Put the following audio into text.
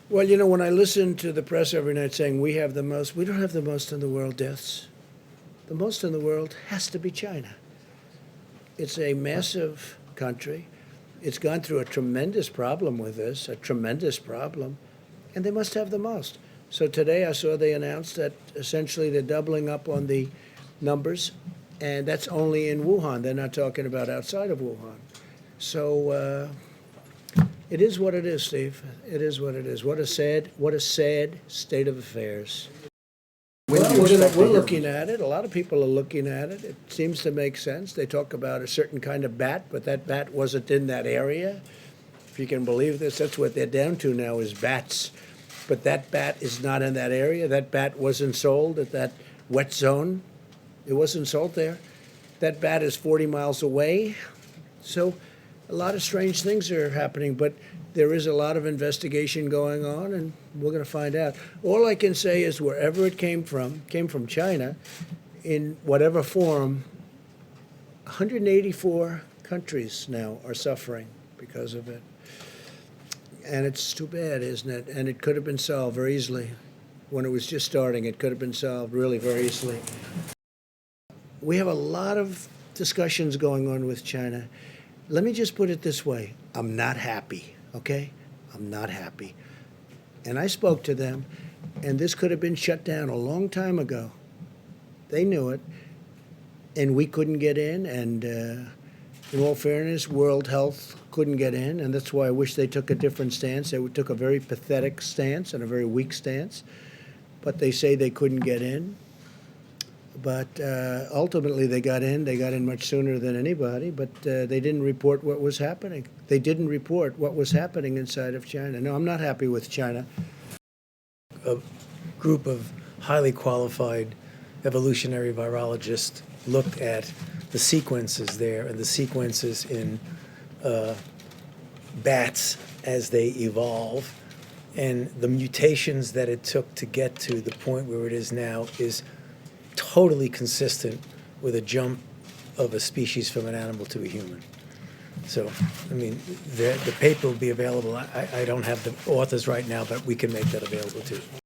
Well, you know, when I listen to the press every night saying we have the most, we don't have the most in the world deaths. The most in the world has to be China. It's a massive country. It's gone through a tremendous problem with this, a tremendous problem, and they must have the most. So today I saw they announced that essentially they're doubling up on the numbers, and that's only in Wuhan. They're not talking about outside of Wuhan. So it is what it is, Steve. It is what it is. What a sad state of affairs. Well, we're looking at it. A lot of people are looking at it. It seems to make sense. They talk about a certain kind of bat, but that bat wasn't in that area. If you can believe this, that's what they're down to now is bats. But that bat is not in that area. That bat wasn't sold at that wet zone. It wasn't sold there. That bat is 40 miles away. So a lot of strange things are happening, but there is a lot of investigation going on, and we're going to find out. All I can say is wherever it came from China, in whatever form, 184 countries now are suffering because of it. And it's too bad, isn't it? And it could have been solved very easily. When it was just starting, it could have been solved really very easily. We have a lot of discussions going on with China. Let me just put it this way. I'm not happy, okay? I'm not happy. And I spoke to them, and this could have been shut down a long time ago. They knew it, and we couldn't get in, and in all fairness, World Health couldn't get in, and that's why I wish they took a different stance. They took a very pathetic stance and a very weak stance, but they say they couldn't get in. But ultimately, they got in. They got in much sooner than anybody, but they didn't report what was happening. They didn't report what was happening inside of China. No, I'm not happy with China. A group of highly qualified evolutionary virologists looked at the sequences there and the sequences in bats as they evolve, and the mutations that it took to get to the point where it is now is totally consistent with a jump of a species from an animal to a human. So, I mean, the paper will be available. I don't have the authors right now, but we can make that available too.